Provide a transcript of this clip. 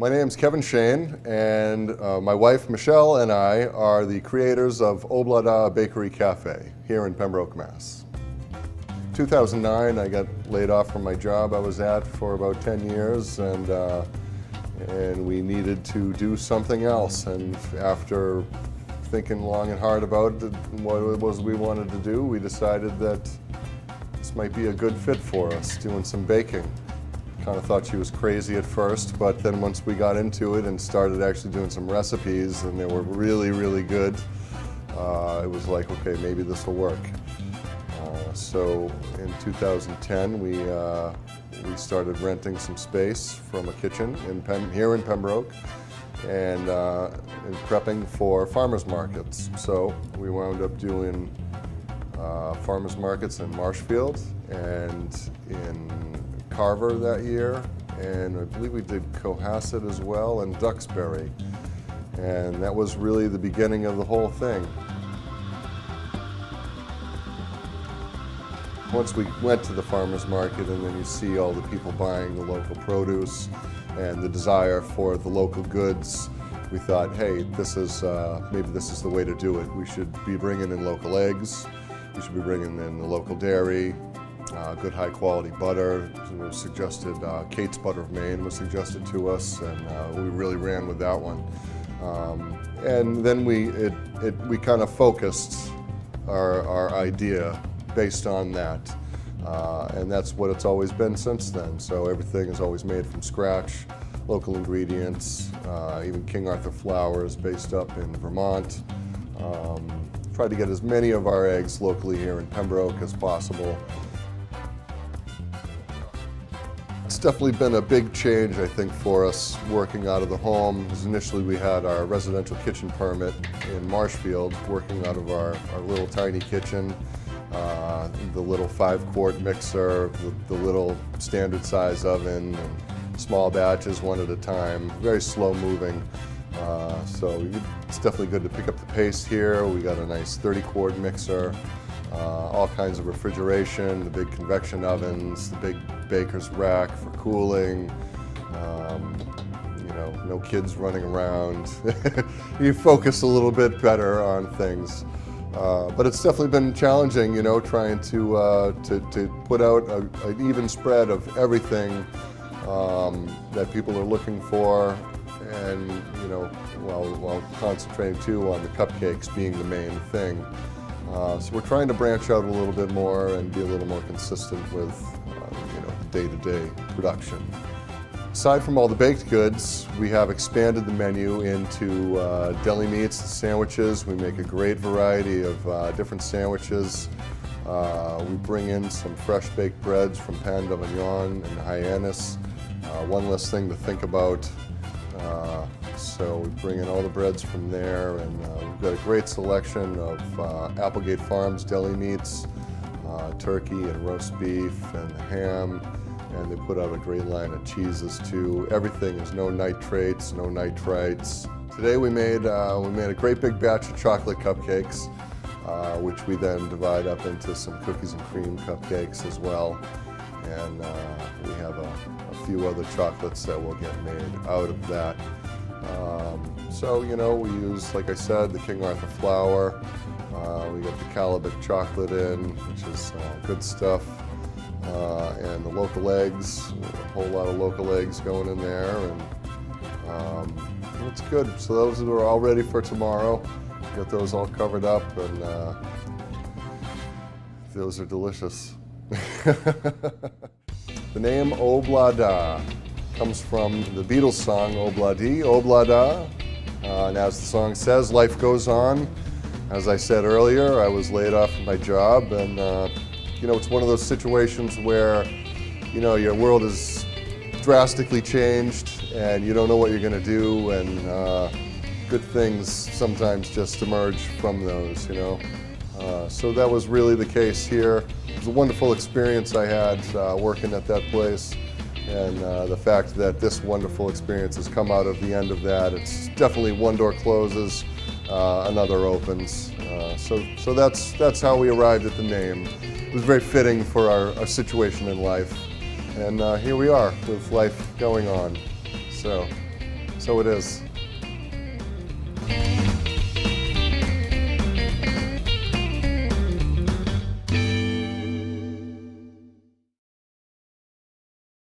My name's Kevin Shain, and my wife Michelle and I are the creators of ObLaDa Bakery Cafe here in Pembroke, Mass. 2009, I got laid off from my job I was at for about 10 years, and we needed to do something else. And after thinking long and hard about what it was we wanted to do, we decided that this might be a good fit for us, doing some baking. Kind of thought she was crazy at first, but then once we got into it and started actually doing some recipes, and they were really, really good, it was like, okay, maybe this will work. So in 2010, we started renting some space from a kitchen here in Pembroke, and prepping for farmers markets. So we wound up doing farmers markets in Marshfield and in Carver that year, and I believe we did Cohasset as well, and Duxbury, and that was really the beginning of the whole thing. Once we went to the farmers market, and then you see all the people buying the local produce and the desire for the local goods, we thought, hey, maybe this is the way to do it. We should be bringing in local eggs, we should be bringing in the local dairy, good high quality butter. It was suggested, Kate's Butter of Maine was suggested to us, and we really ran with that one. And then we kind of focused our idea based on that, and that's what it's always been since then. So everything is always made from scratch, local ingredients, even King Arthur flour is based up in Vermont. Try to get as many of our eggs locally here in Pembroke as possible. It's definitely been a big change, I think, for us working out of the home. Because initially we had our residential kitchen permit in Marshfield, working out of our little tiny kitchen, the little 5-quart mixer, the little standard size oven, and small batches one at a time, very slow moving. So it's definitely good to pick up the pace here. We got a nice 30-quart mixer, all kinds of refrigeration, the big convection ovens, the big baker's rack for cooling, no kids running around. You focus a little bit better on things. But it's definitely been challenging, trying to put out an even spread of everything that people are looking for, and while concentrating too on the cupcakes being the main thing. So we're trying to branch out a little bit more and be a little more consistent with day-to-day production. Aside from all the baked goods, we have expanded the menu into deli meats and sandwiches. We make a great variety of different sandwiches. We bring in some fresh baked breads from Pan d'Avignon and Hyannis. One less thing to think about. So we bring in all the breads from there, and we've got a great selection of Applegate Farms deli meats, turkey and roast beef and ham, and they put out a great line of cheeses too. Everything is no nitrates, no nitrites. Today we made a great big batch of chocolate cupcakes, which we then divide up into some cookies and cream cupcakes as well, and we have a few other chocolates that will get made out of that. So we use, like I said, the King Arthur flour. We got the Calabac chocolate in, which is good stuff, and the local eggs. A whole lot of local eggs going in there, and it's good. So those are all ready for tomorrow. Got those all covered up, and those are delicious. The name ObLaDa comes from the Beatles song ObLaDa, ObLaDa. And as the song says, life goes on. As I said earlier, I was laid off from my job, and it's one of those situations where your world is drastically changed and you don't know what you're going to do, and good things sometimes just emerge from those, So that was really the case here. It was a wonderful experience I had working at that place, and the fact that this wonderful experience has come out of the end of that. It's definitely one door closes, another opens. So that's how we arrived at the name. It was very fitting for our situation in life, and here we are with life going on. So So it is.